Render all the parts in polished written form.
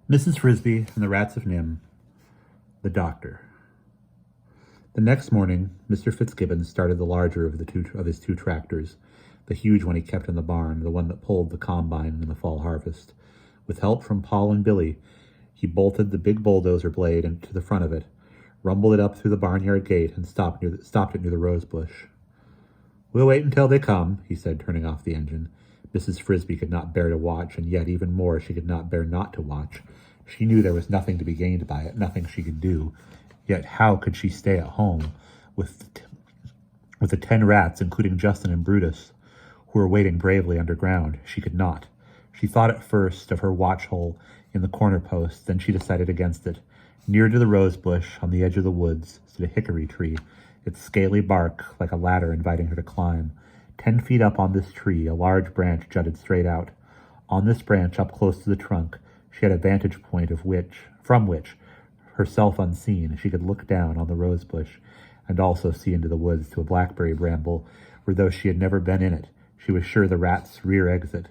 Mrs. Frisby and the Rats of Nimh, the Doctor. The next morning, Mr. Fitzgibbon started the larger of his two tractors, the huge one he kept in the barn, the one that pulled the combine in the fall harvest. With help from Paul and Billy, he bolted the big bulldozer blade into the front of it, rumbled it up through the barnyard gate, and stopped it near the rose bush. "We'll wait until they come," he said, turning off the engine. Mrs. Frisby could not bear to watch, and yet even more she could not bear not to watch. She knew there was nothing to be gained by it, nothing she could do. Yet how could she stay at home with the 10 rats, including Justin and Brutus, who were waiting bravely underground? She could not. She thought at first of her watch hole in the corner post, then she decided against it. Near to the rose bush, on the edge of the woods, stood a hickory tree, its scaly bark like a ladder inviting her to climb. 10 feet up on this tree, a large branch jutted straight out. On this branch, up close to the trunk, she had a vantage point from which, herself unseen, she could look down on the rose bush and also see into the woods to a blackberry bramble where, though she had never been in it, she was sure the rat's rear exit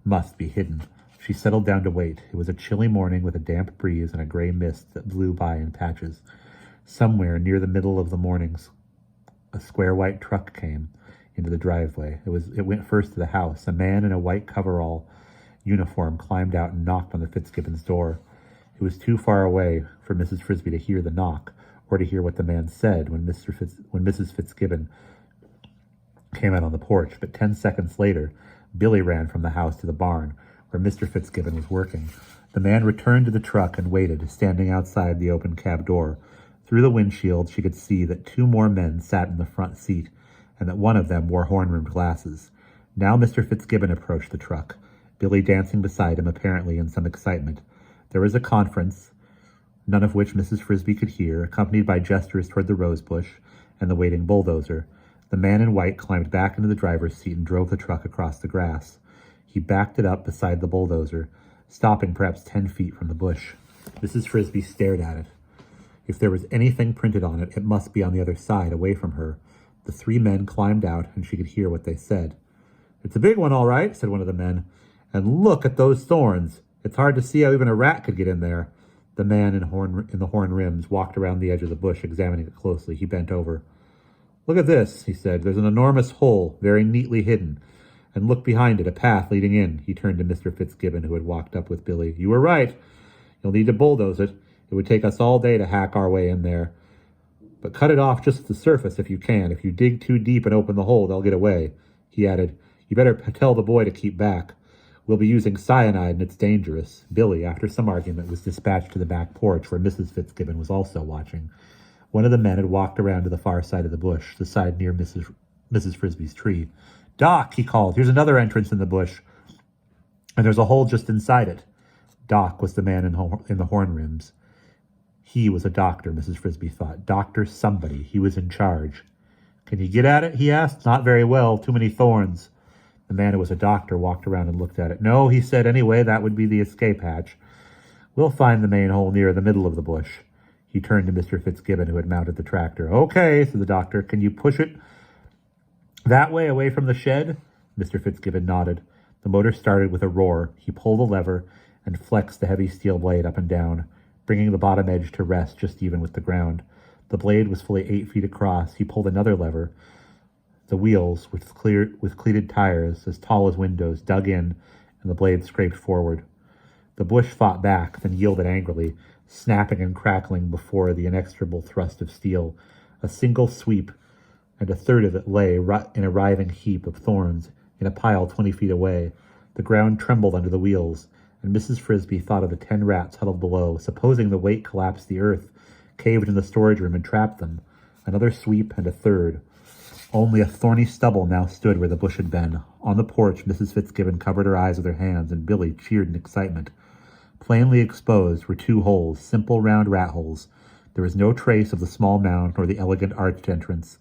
must be hidden. She settled down to wait. It was a chilly morning with a damp breeze and a gray mist that blew by in patches. Somewhere near the middle of the mornings, a square white truck came into the driveway. It went first to the house. A man in a white coverall uniform climbed out and knocked on the Fitzgibbons' door. It was too far away for Mrs. Frisby to hear the knock or to hear what the man said when Mrs. Fitzgibbon came out on the porch, but 10 seconds later, Billy ran from the house to the barn where Mr. Fitzgibbon was working. The man returned to the truck and waited, standing outside the open cab door. Through the windshield, she could see that 2 more men sat in the front seat and that one of them wore horn-rimmed glasses. Now Mr. Fitzgibbon approached the truck, Billy dancing beside him, apparently in some excitement. There was a conference, none of which Mrs. Frisby could hear, accompanied by gestures toward the rose bush and the waiting bulldozer. The man in white climbed back into the driver's seat and drove the truck across the grass. He backed it up beside the bulldozer, stopping perhaps 10 feet from the bush. Mrs. Frisby stared at it. If there was anything printed on it, it must be on the other side, away from her. The 3 men climbed out, and she could hear what they said. "It's a big one, all right," said one of the men. "And look at those thorns. It's hard to see how even a rat could get in there." The man in the horn rims walked around the edge of the bush, examining it closely. He bent over. "Look at this," he said. "There's an enormous hole, very neatly hidden. And look behind it, a path leading in." He turned to Mr. Fitzgibbon, who had walked up with Billy. "You were right. You'll need to bulldoze it. It would take us all day to hack our way in there. But cut it off just at the surface if you can. If you dig too deep and open the hole, they'll get away." He added, "You better tell the boy to keep back. We'll be using cyanide and it's dangerous." Billy, after some argument, was dispatched to the back porch where Mrs. Fitzgibbon was also watching. One of the men had walked around to the far side of the bush, the side near Mrs. Frisby's tree. "Doc," he called, "here's another entrance in the bush, and there's a hole just inside it." Doc was the man in the horn rims. He was a doctor, Mrs. Frisby thought. Doctor somebody. He was in charge. "Can you get at it?" he asked. "Not very well. Too many thorns." The man who was a doctor walked around and looked at it. "No," he said. "Anyway, that would be the escape hatch. We'll find the main hole near the middle of the bush." He turned to Mr. Fitzgibbon, who had mounted the tractor. "Okay," said the doctor. "Can you push it that way, away from the shed?" Mr. Fitzgibbon nodded. The motor started with a roar. He pulled the lever and flexed the heavy steel blade up and down, bringing the bottom edge to rest just even with the ground. The blade was fully 8 feet across. He pulled another lever. The wheels, with cleated tires as tall as windows, dug in, and the blade scraped forward. The bush fought back, then yielded angrily, snapping and crackling before the inexorable thrust of steel. A single sweep, and a third of it lay in a writhing heap of thorns in a pile 20 feet away. The ground trembled under the wheels, and Mrs. Frisby thought of the 10 rats huddled below. Supposing the weight collapsed the earth, caved in the storage room, and trapped them. Another sweep, and a third. Only a thorny stubble now stood where the bush had been. On the porch, Mrs. Fitzgibbon covered her eyes with her hands, and Billy cheered in excitement. Plainly exposed were 2 holes, simple round rat holes. There was no trace of the small mound nor the elegant arched entrance.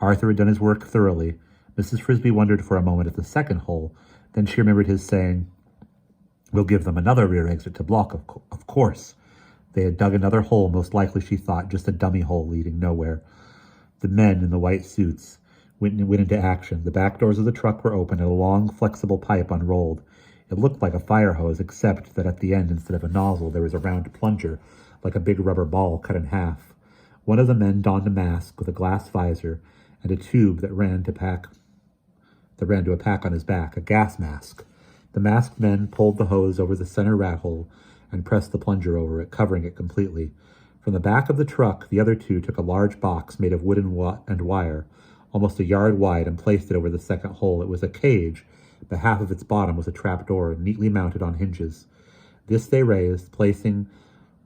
Arthur had done his work thoroughly. Mrs. Frisby wondered for a moment at the second hole. Then she remembered his saying, "We'll give them another rear exit to block, of course." They had dug another hole, most likely, she thought, just a dummy hole leading nowhere. The men in the white suits went into action. The back doors of the truck were open and a long, flexible pipe unrolled. It looked like a fire hose, except that at the end, instead of a nozzle, there was a round plunger, like a big rubber ball cut in half. One of the men donned a mask with a glass visor and a tube that ran to a pack on his back, a gas mask. The masked men pulled the hose over the center rat hole and pressed the plunger over it, covering it completely. From the back of the truck, the other two took a large box made of wood and wire, almost a yard wide, and placed it over the second hole. It was a cage, but half of its bottom was a trap door, neatly mounted on hinges. This they raised, placing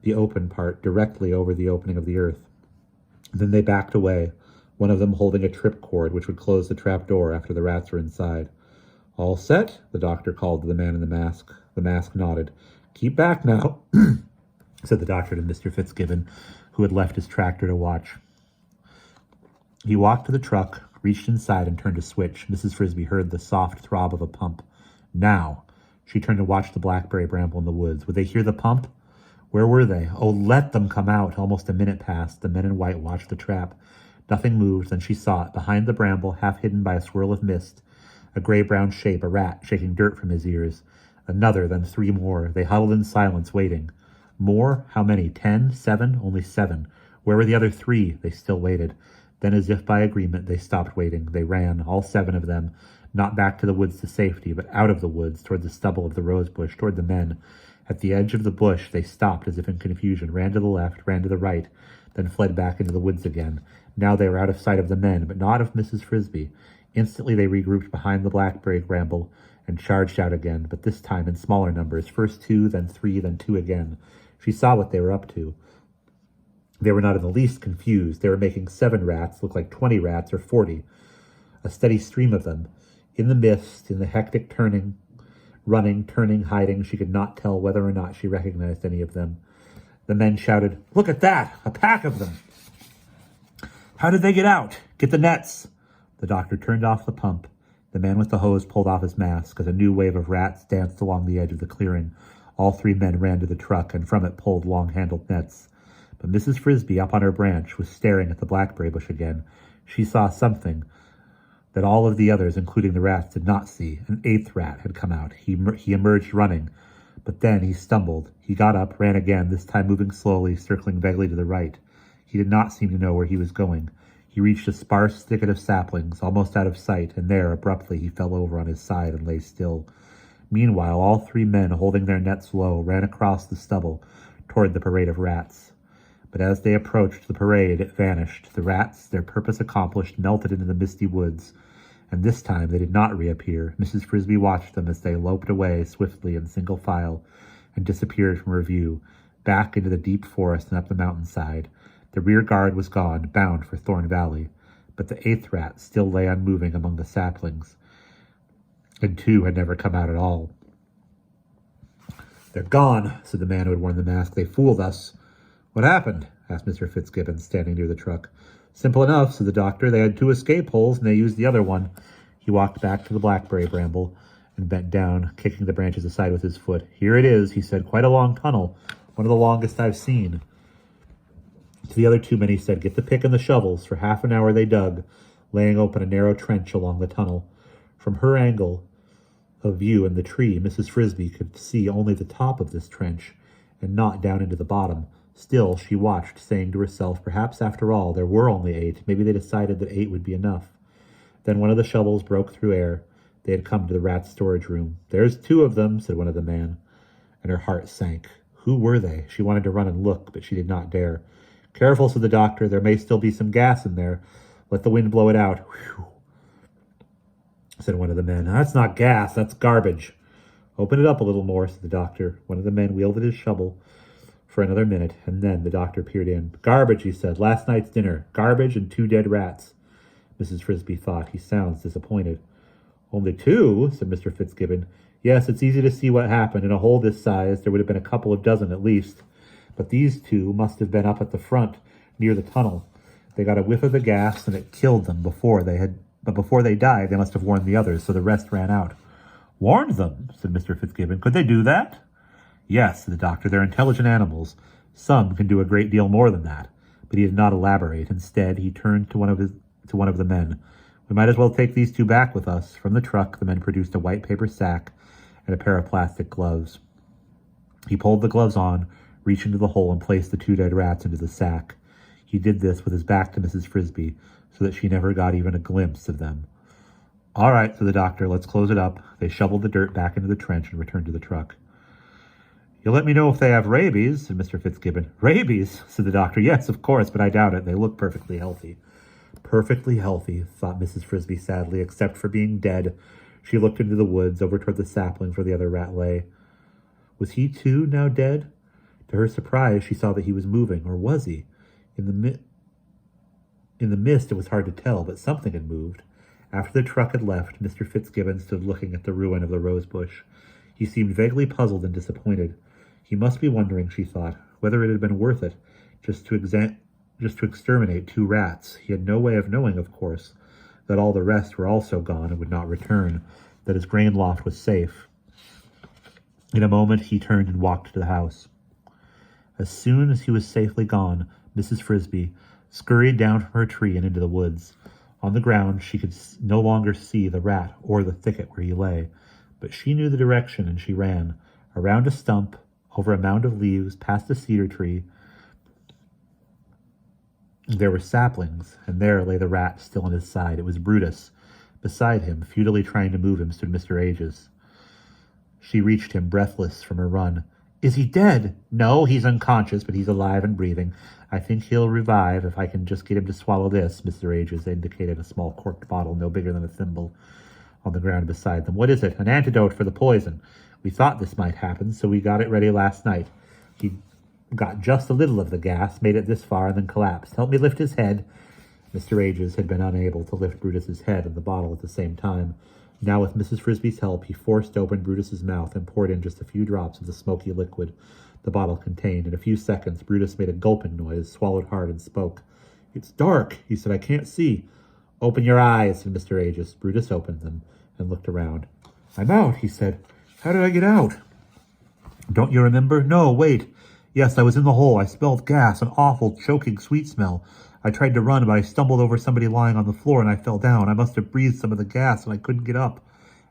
the open part directly over the opening of the earth. Then they backed away, one of them holding a trip cord which would close the trap door after the rats were inside. "All set?" the doctor called to the man in the mask. The mask nodded. "Keep back now," said the doctor to Mr. Fitzgibbon, who had left his tractor to watch. He walked to the truck, reached inside, and turned a switch. Mrs. Frisby heard the soft throb of a pump. Now! She turned to watch the blackberry bramble in the woods. Would they hear the pump? Where were they? Oh, let them come out! Almost a minute passed. The men in white watched the trap. Nothing moved. Then she saw it, behind the bramble, half hidden by a swirl of mist. A gray-brown shape, a rat, shaking dirt from his ears. Another, then 3 more. They huddled in silence, waiting. More? How many? 10? 7? Only 7. Where were the other 3? They still waited. Then, as if by agreement, they stopped waiting. They ran, all 7 of them, not back to the woods to safety, but out of the woods, toward the stubble of the rose bush, toward the men. At the edge of the bush, they stopped as if in confusion, ran to the left, ran to the right, then fled back into the woods again. Now they were out of sight of the men, but not of Mrs. Frisby. Instantly they regrouped behind the blackberry bramble and charged out again, but this time in smaller numbers. First 2, then 3, then 2 again. She saw what they were up to. They were not in the least confused. They were making 7 rats look like 20 rats or 40. A steady stream of them. In the mist, in the hectic running, turning, hiding, she could not tell whether or not she recognized any of them. The men shouted, "Look at that! A pack of them!" "How did they get out? Get the nets!" The doctor turned off the pump. The man with the hose pulled off his mask as a new wave of rats danced along the edge of the clearing. All 3 men ran to the truck and from it pulled long-handled nets. But Mrs. Frisby, up on her branch, was staring at the blackberry bush again. She saw something that all of the others, including the rats, did not see. An 8th rat had come out. He emerged running, but then he stumbled. He got up, ran again, this time moving slowly, circling vaguely to the right. He did not seem to know where he was going. He reached a sparse thicket of saplings, almost out of sight, and there, abruptly, he fell over on his side and lay still. Meanwhile, all 3 men, holding their nets low, ran across the stubble toward the parade of rats. But as they approached the parade, it vanished. The rats, their purpose accomplished, melted into the misty woods. And this time they did not reappear. Mrs. Frisby watched them as they loped away swiftly in single file and disappeared from her view, back into the deep forest and up the mountainside. The rear guard was gone, bound for Thorn Valley. But the 8th rat still lay unmoving among the saplings, and 2 had never come out at all. "They're gone," said the man who had worn the mask. "They fooled us." "What happened?" asked Mr. Fitzgibbon, standing near the truck. "Simple enough," said the doctor. "They had 2 escape holes, and they used the other one." He walked back to the blackberry bramble and bent down, kicking the branches aside with his foot. "Here it is," he said. "Quite a long tunnel, one of the longest I've seen." To the other 2 men he said, "Get the pick and the shovels." For half an hour they dug, laying open a narrow trench along the tunnel. From her angle of view in the tree, Mrs. Frisby could see only the top of this trench, and not down into the bottom. Still, she watched, saying to herself, perhaps after all, there were only 8. Maybe they decided that 8 would be enough. Then one of the shovels broke through air. They had come to the rats' storage room. "There's 2 of them," said one of the men, and her heart sank. Who were they? She wanted to run and look, but she did not dare. "Careful," said the doctor. "There may still be some gas in there. Let the wind blow it out." "Whew," said one of the men. "That's not gas, that's garbage." "Open it up a little more," said the doctor. One of the men wielded his shovel for another minute, and then the doctor peered in. "Garbage," he said. "Last night's dinner. Garbage and 2 dead rats." Mrs. Frisby thought, "He sounds disappointed." "Only 2?" said Mr. Fitzgibbon. "Yes, it's easy to see what happened. In a hole this size, there would have been a couple of dozen at least. But these 2 must have been up at the front, near the tunnel. They got a whiff of the gas, and it killed them But before they died, they must have warned the others, so the rest ran out." "Warned them?" said Mr. Fitzgibbon. "Could they do that?" "Yes," said the doctor. "They're intelligent animals. Some can do a great deal more than that." But he did not elaborate. Instead, he turned to one of the men. "We might as well take these 2 back with us." From the truck, the men produced a white paper sack and a pair of plastic gloves. He pulled the gloves on, reached into the hole, and placed the 2 dead rats into the sack. He did this with his back to Mrs. Frisby, so that she never got even a glimpse of them. "All right," said the doctor, "let's close it up." They shoveled the dirt back into the trench and returned to the truck. "You'll let me know if they have rabies," said Mr. Fitzgibbon. "Rabies?" said the doctor. "Yes, of course, but I doubt it. They look perfectly healthy." Perfectly healthy, thought Mrs. Frisby sadly, except for being dead. She looked into the woods, over toward the saplings where the other rat lay. Was he, too, now dead? To her surprise, she saw that he was moving, or was he? In the mist, it was hard to tell, but something had moved. After the truck had left, Mr. Fitzgibbon stood looking at the ruin of the rose bush. He seemed vaguely puzzled and disappointed. He must be wondering, she thought, whether it had been worth it, just to exterminate 2 rats. He had no way of knowing, of course, that all the rest were also gone and would not return, that his grain loft was safe. In a moment, he turned and walked to the house. As soon as he was safely gone, Mrs. Frisby scurried down from her tree and into the woods. On the ground, she could no longer see the rat or the thicket where he lay, but she knew the direction, and she ran, around a stump, over a mound of leaves, past a cedar tree. There were saplings, and there lay the rat still on his side. It was Brutus. Beside him, futilely trying to move him, stood Mr. Ages. She reached him, breathless from her run. "Is he dead?" "No, he's unconscious, but he's alive and breathing. I think he'll revive if I can just get him to swallow this." Mr. Ages indicated a small corked bottle no bigger than a thimble on the ground beside them. "What is it?" "An antidote for the poison. We thought this might happen, so we got it ready last night. He got just a little of the gas, made it this far, and then collapsed. Help me lift his head." Mr. Ages had been unable to lift Brutus's head and the bottle at the same time. Now, with Mrs. Frisby's help, he forced open Brutus's mouth and poured in just a few drops of the smoky liquid the bottle contained. In a few seconds, Brutus made a gulping noise, swallowed hard, and spoke. "It's dark," he said. "I can't see." "Open your eyes," said Mr. Ages. Brutus opened them and looked around. "I'm out," he said. "How did I get out?" "Don't you remember?" "No, wait. Yes, I was in the hole. I smelled gas, an awful, choking, sweet smell. I tried to run, but I stumbled over somebody lying on the floor, and I fell down. I must have breathed some of the gas, and I couldn't get up.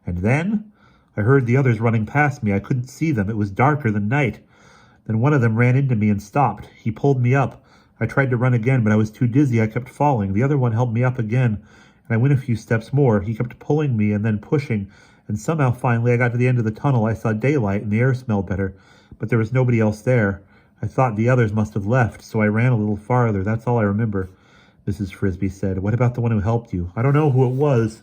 And then I heard the others running past me. I couldn't see them. It was darker than night. Then one of them ran into me and stopped. He pulled me up. I tried to run again, but I was too dizzy. I kept falling. The other one held me up again, and I went a few steps more. He kept pulling me and then pushing, and somehow finally I got to the end of the tunnel. I saw daylight, and the air smelled better, but there was nobody else there. I thought the others must have left, so I ran a little farther. That's all I remember," Mrs. Frisby said. "What about the one who helped you?" "I don't know who it was.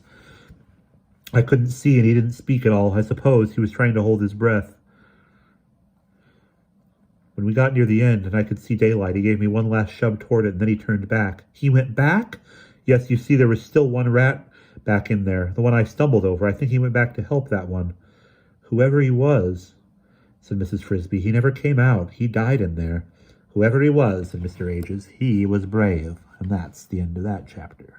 I couldn't see, and he didn't speak at all. I suppose he was trying to hold his breath. When we got near the end, and I could see daylight, he gave me one last shove toward it, and then he turned back." "He went back?" "Yes, you see, there was still one rat back in there, the one I stumbled over. I think he went back to help that one." "Whoever he was," said Mrs. Frisby, "he never came out. He died in there." "Whoever he was," said Mr. Ages, "he was brave." And that's the end of that chapter.